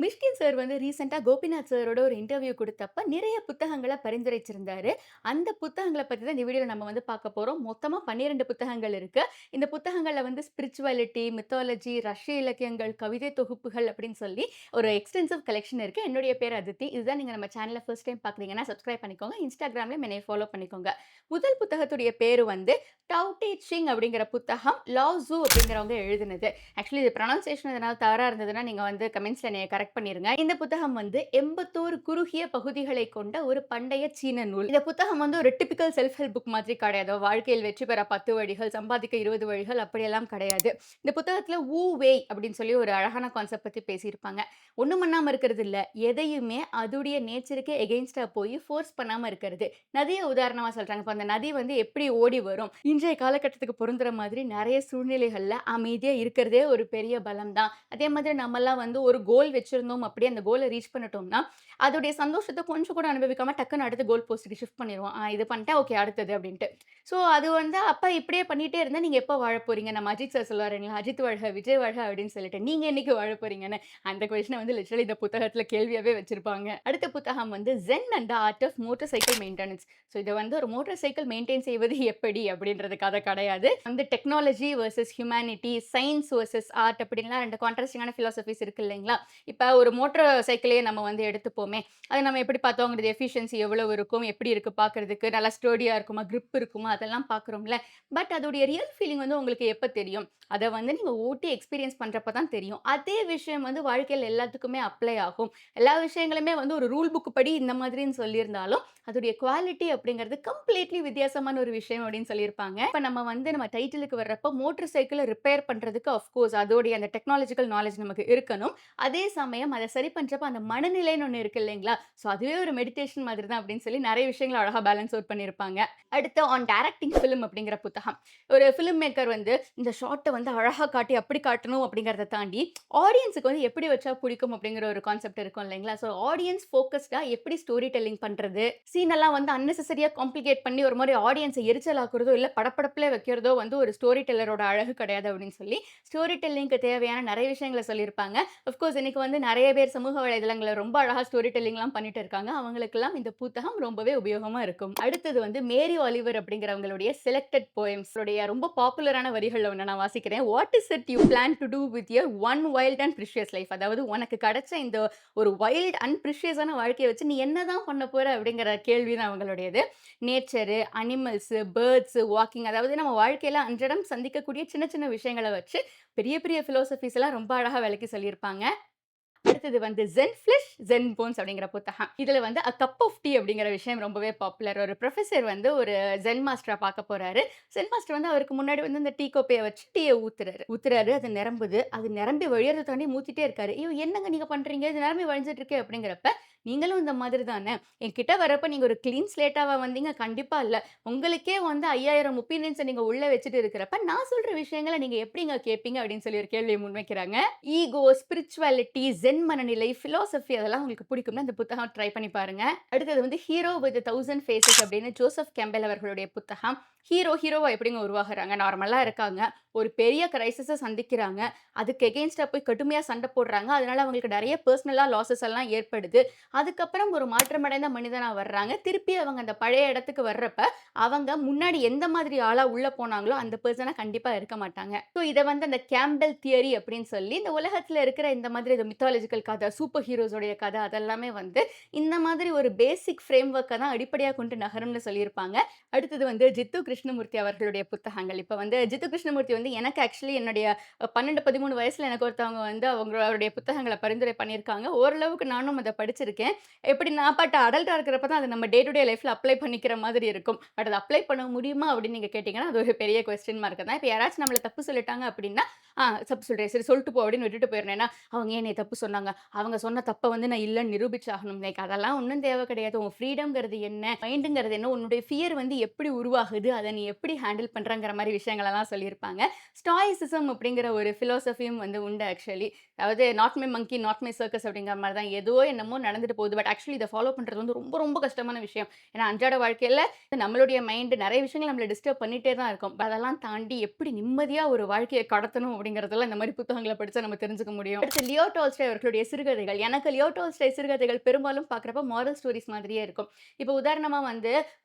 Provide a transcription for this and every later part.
Mysskin sir வந்து ரீசென்ட்டா கோபிநாத் சாரோட ஒரு இன்டர்வியூ குடுத்தப்ப, நிறைய புத்தகங்கள பரிந்துரைச்சிருந்தாரு. அந்த புத்தகங்கள பத்தி தான் இந்த வீடியோல நம்ம வந்து பார்க்க போறோம். மொத்தமா 12 புத்தகங்கள் இருக்கு. இந்த புத்தகங்கள்ல வந்து ஸ்பிரிச்சுவாலிட்டி, மித்தாலஜி, ரஷ்ய இலக்கியங்கள், கவிதை தொகுப்புகள் அப்படின்னு சொல்லி ஒரு எக்ஸ்டென்சிவ் கலெக்ஷன் இருக்கு. என்னுடைய பேர் அதித்தி. இதுதான் நீங்க நம்ம சேனல ஃபர்ஸ்ட் டைம் பார்க்குறீங்கன்னா, சப்ஸ்கிரைப் பண்ணிக்கோங்க. இன்ஸ்டாகிராம்லயும் என்னைய ஃபாலோ பண்ணிக்கோங்க. முதல் புத்தகத்துடைய பேரு வந்து டவ் டே சிங் அப்படிங்கிற புத்தகம். லாவ் ஸூ அப்படிங்கிறவங்க எழுதினது. ஆக்சுவலி இது ப்ரொனன்சியேஷன் எதனால தவறா இருந்ததுன்னா, நீங்க வந்து கமெண்ட்ஸ்ல என்னைய கரெக்ட் பண்ணிருங்க. இந்த புத்தகம் வந்து 81 குறுகிய பகுதிகளை கொண்ட ஒரு பண்டைய சீன நூல். இந்த புத்தகம் வந்து ஒரு டிபிக்கல் செல்ஃப் ஹெல்ப் புக் மாதிரி கிடையாது. வாழ்க்கையில் வெற்றி பெற 10 வழிகள், சம்பாதிக்க 20 வழிகள் அப்படியெல்லாம் கிடையாது. இந்த புத்தகத்துல வு வேய் அப்படின்னு சொல்லி ஒரு அழகான கான்செப்ட் பத்தி பேசியிருப்பாங்க. ஒண்ணும் பண்ணாம இருக்கிறது இல்ல. எதையுமே அதுடைய நேச்சருக்கு எகெயின்ஸ்டா போய் ஃபோர்ஸ் பண்ணாம இருக்கிறது. நதிய உதாரணமா சொல்றாங்க. இப்ப அந்த நதி வந்து எப்படி ஓடி வரும்? இன்றைய காலகட்டத்துக்கு பொருந்துற மாதிரி நெறைய சூழ்நிலைகள்ல அமைதியா இருக்கிறதே ஒரு பெரிய பலம் தான். அதே மாதிரி நம்மலாம் வந்து ஒரு கோல் வச்சிருந்தோம் அப்படியே அந்த கோல ரீச் பண்ணிட்டோம்னா, அதோடைய சந்தோஷத்த கொஞ்சம் கூட அனுபவிக்காம டக்குனு அடுத்த கோல் போஸ்ட்‌க்கு ஷிஃப்ட் பண்ணிருவோம். இது பண்ணிட்டேன் ஓகே அடுத்தது அப்படின்ட்டு. ஸோ அது வந்து அப்ப இப்படியே பண்ணிட்டே இருந்தா நீங்க எப்ப வாழப் போறீங்க? நம்ம அஜித் சார் சொல்லுவாரு இல்லைங்களா? "அஜித் வாழ்க, விஜய் வாழ்க" அப்படின்னு சொல்லிட்டு. நீங்க என்னைக்கு வாழப் போறீங்கன்னு? அந்த கொஸ்டின வந்து லிட்டரலி இந்த புத்தகத்துல கேள்வியாவே வச்சிருப்பாங்க. அடுத்த புத்தகம் வந்து "Zen and the art of motorcycle maintenance". So இத வந்து ஒரு மோட்டார் சைக்கிள் மெயின்டெயின் செய்வது எப்படி அப்படின்றது கதை கிடையாது. வந்து technology versus humanity, science versus art அப்படின்லாம் 2 கான்ட்ராஸ்டிங்கான பிலாசபிஸ் இருக்கு இல்லைங்களா? இப்ப ஒரு மோட்டார் சைக்கிளயே நம்ம வந்து எடுத்துப்போமே. அது நம்ம எப்படி பார்த்தோங்கிறது எஃபிஷியன்சி எவ்வளவு இருக்கும்? எப்படி இருக்கு பார்க்கறதுக்கு? நல்லா ஸ்டர்டியா இருக்குமா? கிரிப் இருக்குமா? அதெல்லாம் பார்க்குறோம்ல. பட் அதோடைய ரியல் ஃபீலிங் வந்து உங்களுக்கு எப்ப தெரியும்? அத வந்து நீங்க ஓட்டி எக்ஸ்பீரியன்ஸ் பண்றப்ப தான் தெரியும். அதே விஷயம் வந்து வாழ்க்கையில எல்லாத்துக்குமே அப்ளை ஆகும். எல்லா விஷயங்களுமே வந்து ஒரு ரூல் புக் படி இந்த மாதிரின்னு சொல்லியிருந்தாலும், அதோடைய குவாலிட்டி அப்படிங்கிறது கம்ப்ளீட்லி வித்தியாசமான ஒரு விஷயம் அப்படின்னு சொல்லியிருப்பாங்க. இப்ப நம்ம டைட்டிலுக்கு வர்றப்போ மோட்டார் சைக்கிள ரிப்பேர் பண்றதுக்கு ஆஃப் கோர்ஸ் அதோடைய அந்த டெக்னாலஜிக்கல் நாலேட்ஜ் நமக்கு இருக்கணும். அதே சமயம் அத சரி பண்றப்ப அந்த மனநிலைன்னு ஒண்ணு இருக்கு இல்லைங்களா? ஸோ அதுவே ஒரு மெடிடேஷன் மாதிரி தான் அப்படின்னு சொல்லி நெறைய விஷயங்கள அழகா பேலன்ஸ் அவுட் பண்ணியிருப்பாங்க. அடுத்து ஆன் டைரக்டிங் ஃபிலிம் அப்படிங்கிற புத்தகம். ஒரு ஃபிலிம் மேக்கர் வந்து இந்த ஷாட்ட வந்து அழகா காட்டி அப்படி காட்டணும் அப்படிங்கிறத தாண்டி, ஆடியன்ஸ்‌க்கு வந்து எப்படி வச்சா புடிக்கும் அப்படிங்கிற ஒரு கான்செப்ட் இருக்கும் இல்லைங்களா? ஸோ ஆடியன்ஸ் ஃபோகஸ்டா எப்படி ஸ்டோரி டெல்லிங் பண்றது? சீன் எல்லாம் வந்து அன்னெசஸரியா காம்ப்ளிகேட் பண்ணி ஒரு மாரி ஆடியன்ஸ எரிச்சலாக்குறதோ, இல்ல படபடப்புல வைக்கிறதோ வந்து ஒரு ஸ்டோரி டெல்லரோட அழகு கிடையாது அப்படின்னு சொல்லி, ஸ்டோரி டெல்லிங்க்கு தேவையான நெறைய விஷயங்கள சொல்லியிருப்பாங்க. ஆஃப் கோர்ஸ் இன்னைக்கு வந்து நெறைய பேர் சமூக வலைதளங்கள்ல ரொம்ப அழகா ஸ்டோரி டெல்லிங்லாம் பண்ணிட்டு இருக்காங்க. அவங்களுக்கெல்லாம் இந்த புத்தகம் ரொம்பவே உபயோகமா இருக்கும். அடுத்தது வந்து மேரி ஆலிவர் அப்படிங்கிறவங்களுடைய செலக்டட் போயம்ஸ் உடைய ரொம்ப பாப்புலரான வரிகள்ல ஒண்ண நான் வாசிக்கிறேன். "What is it you plan to do with your one wild and precious life?" அதாவது உனக்கு கிடைச்ச இந்த ஒரு வைல்ட் அண்ட் பிரிஷியஸான வாழ்க்கைய வச்சு நீ என்னதான் பண்ண போற அப்படிங்கிற கேள்வி தான் அவங்களுடையது. நேச்சரு, அனிமல்ஸு, பேர்ட்ஸு, வாக்கிங் அதாவது நம்ம வாழ்க்கையில அன்றாடம் சந்திக்கக்கூடிய சின்ன சின்ன விஷயங்கள வச்சு பெரிய பெரிய பிலாசபிஸ் எல்லாம் ரொம்ப அழகா விளக்கி சொல்லியிருப்பாங்க. அடுத்தது வந்து "ஜென் ஃபிளஷ், ஜென் போன்ஸ்" அப்படிங்கிற புத்தகம். இதுல வந்து "அ கப் ஆஃப் டீ" அப்படிங்கிற விஷயம் ரொம்பவே பாப்புலர். ஒரு புரொஃபசர் வந்து ஒரு ஜென் மாஸ்டர பார்க்க போறாரு. ஜென் மாஸ்டர் வந்து அவருக்கு முன்னாடி வந்து இந்த டீ கோப்பைய வச்சு டீய ஊத்துறாரு. அது நிரம்புது. அது நிரம்பி வழியறத தாண்டி ஊத்திட்டே இருக்காரு. "ஐயோ! என்னங்க நீங்க பண்றீங்க? இது நிரம்பி வழிஞ்சிட்டு இருக்கே" அப்படிங்கிறப்ப, "நீங்களும் இந்த மாதிரி தானே. என்கிட்ட வரப்ப நீங்க ஒரு கிளீன் ஸ்லேட்டாவா வந்தீங்க? கண்டிப்பா இல்ல. உங்களுக்கே வந்து 5000 ஒப்பீனியன்ஸ நீங்க உள்ள வச்சுட்டு இருக்கிறப்ப, நான் சொல்ற விஷயங்கள நீங்க எப்படிங்க கேட்பீங்க?" அப்படின்னு சொல்லி ஒரு கேள்விய முன்வைக்கிறாங்க. ஈகோ, ஸ்பிரிச்சுவாலிட்டி, ஜென் மனநிலை, பிலாசபி அதெல்லாம் உங்களுக்கு பிடிக்கும்னா இந்த புத்தகம் ட்ரை பண்ணி பாருங்க. அடுத்தது வந்து "ஹீரோ வித் 1000 ஃபேஸஸ்" அப்படின்னு ஜோசப் கேம்பெல் அவர்களுடைய புத்தகம். ஹீரோவா எப்படிங்க உருவாகுறாங்க? நார்மலா இருக்காங்க. ஒரு பெரிய கிரைசிஸ சந்திக்கிறாங்க. அதுக்கு எகெயின்ஸ்டா போய் கடுமையா சண்ட போடுறாங்க. அதனால அவங்களுக்கு நெறைய பெர்சனலா லாஸஸ் எல்லாம் ஏற்படுது. அதுக்கப்புறம் ஒரு மாற்றமடைந்த மனிதனா வர்றாங்க. திருப்பி அவங்க அந்த பழைய இடத்துக்கு வர்றப்ப, அவங்க முன்னாடி எந்த மாதிரி ஆளா உள்ள போனாங்களோ, அந்த பெர்சனா கண்டிப்பா இருக்க மாட்டாங்க. ஸோ இத வந்து அந்த கேம்பெல் தியரி அப்படின்னு சொல்லி, இந்த உலகத்துல இருக்கிற இந்த மாதிரி இந்த மித்தாலஜிக்கல் கதை, சூப்பர் ஹீரோஸ் உடைய கதை அதெல்லாமே வந்து இந்த மாதிரி ஒரு பேசிக் ஃப்ரேம் ஒர்க்க தான் அடிப்படையா கொண்டு நகரும்னு சொல்லியிருப்பாங்க. அடுத்தது வந்து ஜித்து கிருஷ்ணமூர்த்தி அவர்களுடைய புத்தகங்கள். இப்ப வந்து ஜித்து கிருஷ்ணமூர்த்தி வந்து எனக்கு ஆக்சுவலி என்னுடைய 12, 13 வயசுல எனக்கு ஒருத்தவங்க வந்து அவங்களுடைய புத்தகங்கள பரிந்துரை பண்ணியிருக்காங்க. ஓரளவுக்கு நானும் அத படிச்சிருக்கேன். எப்படி நான் பாட்டு அடல்ட்டா இருக்கிறப்ப தான் அத நம்ம டே டு டே லைஃப்ல அப்ளை பண்ணிக்கிற மாதிரி இருக்கும். பட் அத அப்ளை பண்ண முடியுமா அப்படின்னு நீங்க கேட்டீங்கன்னா, அது ஒரு பெரிய கொஸ்டின் மார்க் தான். இப்ப யாராச்சும் நம்மள தப்பு சொல்லிட்டாங்க அப்படின்னா, தப்பு சொல்றேன். சரி சொல்லிட்டு போ அப்படின்னு விட்டுட்டு போயிரணும். ஏன்னா, அவங்க ஏன் என்னைய தப்பு சொன்னாங்க? அவங்க சொன்ன தப்ப வந்து நான் இல்லன்னு நிரூபிச்சாகணும். லைக் அதெல்லாம் ஒண்ணும் தேவை கிடையாது. உன் ஃப்ரீடம்ங்கிறது என்ன? மைண்டுங்கிறது என்ன? உன்னுடைய ஃபியர் வந்து எப்படி உருவாகுது? அத நீ எப்படி ஹேண்டில் பண்றங்கிற மாரி விஷயங்களெல்லாம் சொல்லியிருப்பாங்க. ஸ்டாயிசிசம் அப்படிங்கிற ஒரு பிலாசபியும் வந்து உண்டு ஆக்சுவலி. அதாவது not my monkey, not my circus அப்படிங்கிற மாரி தான். ஏதோ என்னமோ நடந்துட்டு போகுது. பட் ஆக்சுவலி இத ஃபாலோ பண்றது வந்து ரொம்ப ரொம்ப கஷ்டமான விஷயம். ஏன்னா அன்றாட வாழ்க்கையில நம்மளுடைய மைண்ட் நெறைய விஷயங்கள் நம்மள டிஸ்டர்ப் பண்ணிட்டே தான் இருக்கும். அதெல்லாம் தாண்டி எப்படி நிம்மதியா ஒரு வாழ்க்கைய கடத்தணும் அப்படிங்கிறதெல்லாம் இந்த மாரி புத்தகங்கள படிச்சா நம்ம தெரிஞ்சுக்க முடியும். அடுத்து லியோ டால்ஸ்டாய் அவர்களுடைய சிறுகதைகள். எனக்கு லியோ டால்ஸ்டாய் சிறுகதைகள் பெரும்பாலும் பார்க்குறப்ப மாரல் ஸ்டோரீஸ் மாதிரியே இருக்கும். இப்போ உதாரணமா வந்து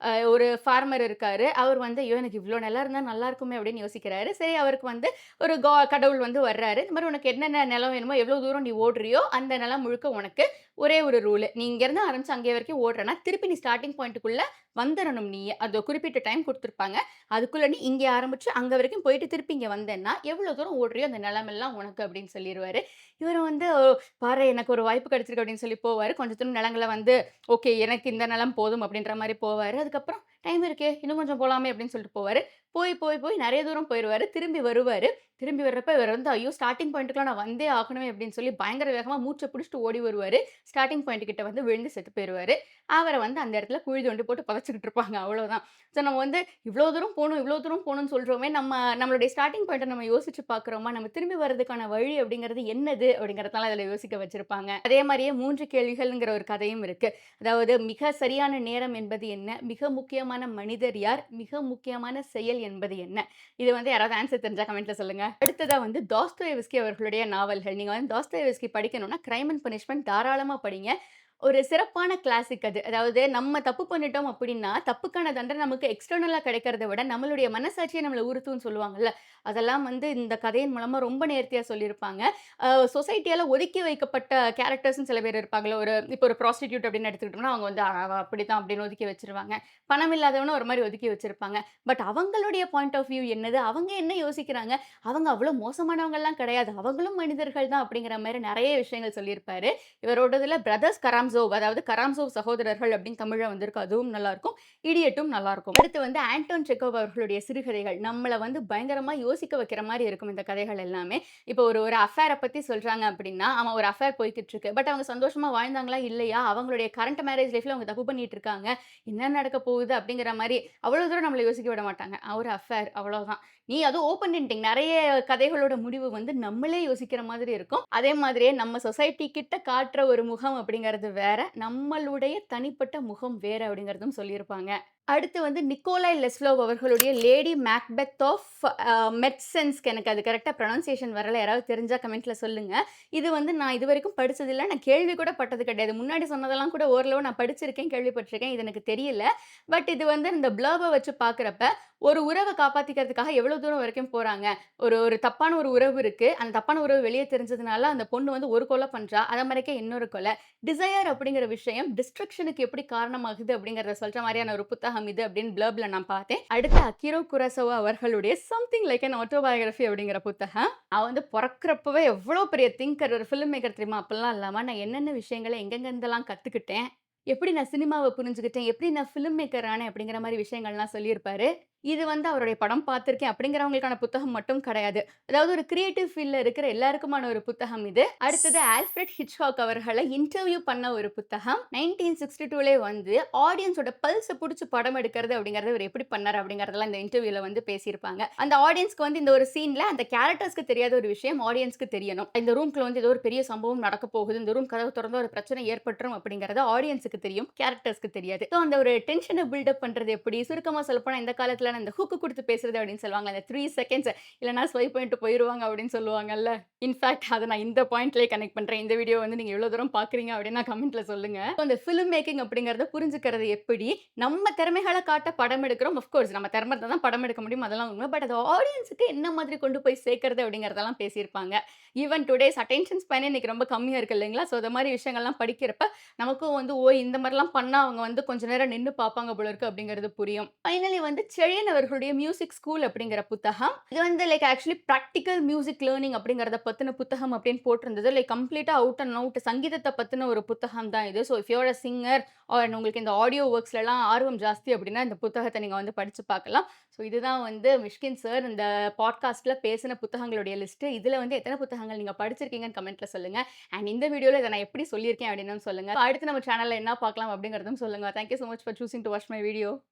ஒரு ஃபார்மர் இருக்காரு. அவர் வந்து, "ஐயோ! எனக்கு இவ்ளோ நிலம் இருந்தா நல்லா இருக்குமே" அப்படின்னு யோசிக்கிறாரு. சரி அவருக்கு வந்து ஒரு கடவுள் வந்து வர்றாரு. இந்த மாரி உனக்கு என்னென்ன நிலம் வேணுமோ, எவ்வளோ தூரம் நீ ஓடுறியோ, அந்த நிலம் முழுக்க உனக்கு ஒரே ஒரு ரூலு. நீ இங்கேருந்து ஆரம்பிச்சு அங்கே வரைக்கும் ஓடுறன்னா, திருப்பி நீ ஸ்டார்ட்டிங் பாயிண்ட்டுக்குள்ள வந்துரணும் நீ. அது குறிப்பிட்ட டைம் குடுத்துருப்பாங்க. அதுக்குள்ள நீ இங்கே ஆரம்பிச்சு அங்க வரைக்கும் போயிட்டு திருப்பி இங்க வந்தேன்னா, எவ்வளோ தூரம் ஓடுறியோ அந்த நிலமெல்லாம் உனக்கு அப்படின்னு சொல்லிருவாரு. இவரு வந்து பாரேன் எனக்கு ஒரு வாய்ப்பு கிடைச்சிருக்கு அப்படின்னு சொல்லி போவாரு. கொஞ்ச தூரம் நிலங்கள வந்து ஓகே எனக்கு இந்த நிலம் போதும் அப்படின்ற மாரி போவாரு. அதுக்கப்புறம் டைம் இருக்கே இன்னும் கொஞ்சம் போலாமே அப்படின்னு சொல்லிட்டு போவாரு. போய் நெறைய தூரம் போயிருவாரு. திரும்பி வருவாரு. திரும்பி வர்றப்ப இவரு வந்து ஐயோ! ஸ்டார்ட்டிங் பாயிண்ட்க்குலாம் நான் வந்தே ஆகணுமே அப்படின்னு சொல்லி பயங்கர வேகமா மூச்ச புடிச்சுட்டு ஓடி வருவாரு. ஸ்டார்ட்டிங் பாயிண்ட் கிட்ட வந்து விழுந்து செத்து போயிருவாரு. அவர வந்து அந்த இடத்துல குழி தோண்டி போட்டு புதைச்சுக்கிட்டு இருப்பாங்க. அவ்வளோதான். ஸோ நம்ம வந்து இவ்ளோ தூரம் போணும், இவ்ளோ தூரம் போணும்னு சொல்றோமே, நம்மளுடைய ஸ்டார்ட்டிங் பாயிண்ட்ட நம்ம யோசிச்சு பார்க்குறோமா? நம்ம திரும்பி வர்றதுக்கான வழி அப்படிங்கிறது என்னது? அப்படிங்கிறதெல்லாம் அதில யோசிக்க வச்சிருப்பாங்க. அதே மாரியே 3 கேள்விகள்ங்கிற ஒரு கதையும் இருக்கு. அதாவது மிக சரியான நேரம் என்பது என்ன? மிக முக்கியமான மனிதர் யார்? மிக முக்கியமான செயல் என்பது என்ன? இது வந்து யாராவது ஆன்ஸர் தெரிஞ்சா கமெண்ட்ல சொல்லுங்க. அடுத்ததா வந்து டாஸ்டாயெவ்ஸ்கி அவர்களுடைய நாவல்கள். நீங்க வந்து டாஸ்டாயெவ்ஸ்கி படிக்கணும்னா, கிரைம் அண்ட் பனிஷ்மென்ட் தாராளமா படிங்க. ஒரு சிறப்பான கிளாசிக் அது. அதாவது நம்ம தப்பு பண்ணிட்டோம் அப்படின்னா, தப்புக்கான தண்டனை நமக்கு எக்ஸ்டர்னலா கிடைக்கிறத விட, நம்மளுடைய மனசாட்சியே நம்மள உறுத்தும்னு சொல்லுவாங்கல்ல. அதெல்லாம் வந்து இந்த கதையின் மூலமா ரொம்ப நேர்த்தியா சொல்லியிருப்பாங்க. சொசைட்டியால ஒதுக்கி வைக்கப்பட்ட கேரக்டர்ஸ்ன்னு சில பேர் இருப்பாங்கல்ல. இப்போ ஒரு ப்ராஸ்டிட்யூட் அப்படின்னு எடுத்துக்கிட்டோம்னா, அவங்க வந்து அவ அப்படித்தான் அப்படின்னு ஒதுக்கி வச்சுருவாங்க. பணம் இல்லாதவன ஒரு மாரி ஒதுக்கி வச்சிருப்பாங்க. பட் அவங்களுடைய பாயிண்ட் ஆஃப் வியூ என்னது? அவங்க என்ன யோசிக்கிறாங்க? அவங்க அவ்வளோ மோசமானவங்கலாம் கிடையாது. அவங்களும் மனிதர்கள் தான் அப்படிங்கிற மாரி நெறைய விஷயங்கள் சொல்லியிருப்பாரு. இவரோடதுல பிரதர்ஸ் கராம்சோவ் அதாவது கராம்சோவ் சகோதரர்கள் அப்படின்னு தமிழ்ல வந்திருக்கு. அதுவும் நல்லாருக்கும். இடியட்டும் நல்லாருக்கும். அடுத்து வந்து ஆண்டோன் செக்கோவ் அவர்களுடைய சிறுகதைகள். நம்மள வந்து பயங்கரமா யோசிக்க வைக்கிற மாரி இருக்கும் இந்த கதைகள் எல்லாமே. இப்போ ஒரு ஒரு அஃபேர பத்தி சொல்றாங்க அப்படின்னா, ஆமா ஒரு அஃபேர் போய்க்கிட்டு இருக்கு. பட் அவங்க சந்தோஷமா வாழ்ந்தாங்களா? இல்லையா? அவங்களுடைய கரண்ட் மேரேஜ் லைஃப்ல அவங்க தப்பு பண்ணிட்டு இருக்காங்க. என்ன நடக்க போகுது? அப்படிங்கிற மாரி அவ்வளோ தூரம் நம்மள யோசிக்க விட மாட்டாங்க. ஒரு அஃபேர் அவ்வளோதான். நீ அதுவும் ஓப்பன் எண்டிங். நெறைய கதைகளோட முடிவு வந்து நம்மளே யோசிக்கிற மாதிரி இருக்கும். அதே மாதிரியே நம்ம சொசைட்டி கிட்ட காட்டுற ஒரு முகம் அப்படிங்கிறது வேற. நம்மளுடைய தனிப்பட்ட முகம் வேற அப்படிங்கிறதும் சொல்லியிருப்பாங்க. அடுத்து வந்து நிக்கோலாய் லெஸ்லோவ் அவர்களுடைய லேடி மேக்பெத் ஆஃப் மெட்சென்ஸ்க் எனக்கு அது கரெக்ட்டா ப்ரொனன்சியேஷன் வரல. யாராவது தெரிஞ்சா கமெண்ட்ல சொல்லுங்க. இது வந்து நான் இதுவரைக்கும் படிச்சதில்ல. நான் கேள்வி கூட பட்டது கிடையாது. முன்னாடி சொன்னதெல்லாம் கூட ஓரளவு நான் படிச்சிருக்கேன், கேள்விப்பட்டுருக்கேன். இது எனக்கு தெரியல. பட் இது வந்து இந்த ப்ளர்ப வச்சு பார்க்குறப்ப, ஒரு உறவ காப்பாத்திக்கிறதுக்காக எவ்வளோ தூரம் வரைக்கும் போறாங்க. ஒரு ஒரு தப்பான ஒரு உறவு இருக்கு. அந்த தப்பான உறவு வெளிய தெரிஞ்சதுனால, அந்த பொண்ணு வந்து ஒரு கொலை பண்றா. அத மறைக்க இன்னொரு கொலை. டிசையர் அப்படிங்கிற விஷயம் டிஸ்ட்ரக்ஷனுக்கு எப்படி காரணமாகுது அப்படிங்கிறத சொல்ற மாரியான ஒரு புத்தகம் இது அப்படின்னு ப்ளர்ப்ல நான் பார்த்தேன். அடுத்து அகிரோ குரோசவா அவர்களுடைய சம்திங் லைக் அன் ஆட்டோபயோகிராஃபி அப்படிங்கிற புத்தகம். அவன் வந்து பொறக்கிறப்பவே எவ்வளோ பெரிய திங்கர், ஒரு ஃபில்ம் மேக்கர் தெரியுமா? அப்பலாம் இல்லாம நான் என்னென்ன விஷயங்கள எங்கெங்கருந்தெல்லாம் கத்துக்கிட்டேன். எப்படி நான் சினிமாவ புரிஞ்சுக்கிட்டேன், எப்படி நான் ஃபில்ம் மேக்கர் ஆனேன் அப்படிங்கிற மாரி விஷயங்கள்லாம் சொல்லியிருப்பாரு. இது வந்து அவருடைய படம் பார்த்திருக்கேன் அப்படிங்கிறவங்களுக்கான புத்தகம் மட்டும் கிடையாது. அதாவது ஒரு கிரியேட்டிவ் ஃபீல்ட்ல இருக்கிற எல்லாருக்குமான ஒரு புத்தகம் இது. அடுத்தது ஆல்ஃபிரட் ஹிட்ச்காக் அவர்கள இன்டர்வியூ பண்ண ஒரு புத்தகம். 1962லயே வந்து ஆடியன்ஸோட பல்ஸ புடிச்சு படம் எடுக்கிறது அப்படிங்கிறத இவரு எப்படி பண்ணாரு அப்படிங்கிறதெல்லாம் இந்த இன்டர்வியூல வந்து பேசியிருப்பாங்க. அந்த ஆடியன்ஸ்க்கு வந்து இந்த ஒரு சீன்ல அந்த கேரக்டர்ஸ்க்கு தெரியாத ஒரு விஷயம் ஆடியன்ஸ்க்கு தெரியணும். இந்த ரூம்குள்ள வந்து ஏதோ ஒரு பெரிய சம்பவம் நடக்க போகுது. இந்த ரூம் கதவு தொறந்தா ஒரு பிரச்சனை ஏற்பட்டுரும் அப்படிங்கிறது ஆடியன்ஸ்க்கு தெரியும். கேரக்டர்ஸ்க்கு தெரியாது. சோ அந்த ஒரு டென்ஷன பில்ட் அப் பண்றது எப்படி? சுருக்கமா சொல்லப்போனா இந்த காலத்துல இந்த ஹூக் குடுத்து பேசுறது அப்படின்னு சொல்லுவாங்க. அந்த 3 செகண்ட்ஸ் இல்லன்னா ஸ்வைப் பண்ணிட்டு போயிருவாங்க அப்படின்னு சொல்லுவாங்கல்ல. இன்ஃபாக்ட் அத நான் இந்த பாயிண்ட்லயே கனெக்ட் பண்றேன். இந்த வீடியோ வந்து நீங்க எவ்வளவு தூரம் பார்க்குறீங்க அப்படின்னா கமெண்ட்ல சொல்லுங்க. அந்த ஃபில்ம் மேக்கிங் அப்படிங்கிறத புரிஞ்சுக்கிறது எப்படி? நம்ம திறமைகள காட்ட படம் எடுக்கிறோம். ஆஃப் கோர்ஸ் நம்ம திறமை இருந்தா தான் படம் எடுக்க முடியும். அதெல்லாம் உண்மை. பட் அது ஆடியன்ஸ்க்கு என்ன மாதிரி கொண்டு போய் சேர்க்கிறது அப்படிங்கிறதெல்லாம் பேசியிருப்பாங்க. ஈவன் டுடேஸ் அட்டென்ஷன் ஸ்பேன் இன்னைக்கு ரொம்ப கம்மியா இருக்கு இல்லைங்களா? சோ இந்த மாரி விஷயங்கள்லாம் படிக்கிறப்ப நமக்கும் வந்து ஓ இந்த மாரிலாம் பண்ணா அவங்க வந்து கொஞ்ச நேரம் நின்னு பார்ப்பாங்க போல இருக்கு அப்படிங்கிறது புரியும். ஃபைனலி வந்து செழியன் அவர்களுடைய மியூசிக் ஸ்கூல் அப்படிங்கிற புத்தகம். இது வந்து like actually practical music learning அப்படிங்கிறத பத்தின புத்தகம் அப்படின்னு போட்டிருந்தது. லைக் கம்ப்ளீட்டா அவுட் அண்ட் அவுட் சங்கீதத்த பத்தின ஒரு புத்தகம் தான் இது. So if you are a singer or உங்களுக்கு இந்த ஆடியோ ஒர்க்ஸ்லலாம் ஆர்வம் ஜாஸ்தி அப்படின்னா இந்த புத்தகத்த நீங்க வந்து படிச்சு பார்க்கலாம். ஸோ இதுதான் வந்து மிஷ்கின் சார் இந்த பாட்காஸ்ட்ல பேசின புத்தகங்களுடைய லிஸ்ட். இதுல வந்து எத்தனை புத்தகங்கள் நீங்க படிச்சிருக்கீங்கன்னு கமெண்ட்ல சொல்லுங்க. அண்ட் இந்த வீடியோல இத நான் எப்படி சொல்லியிருக்கேன் அப்படின்னு சொல்லுங்க. அடுத்து நம்ம சேனல்ல என்ன பார்க்கலாம் அப்படிங்கிறதும் சொல்லுங்க. Thank you so much for choosing to watch my video.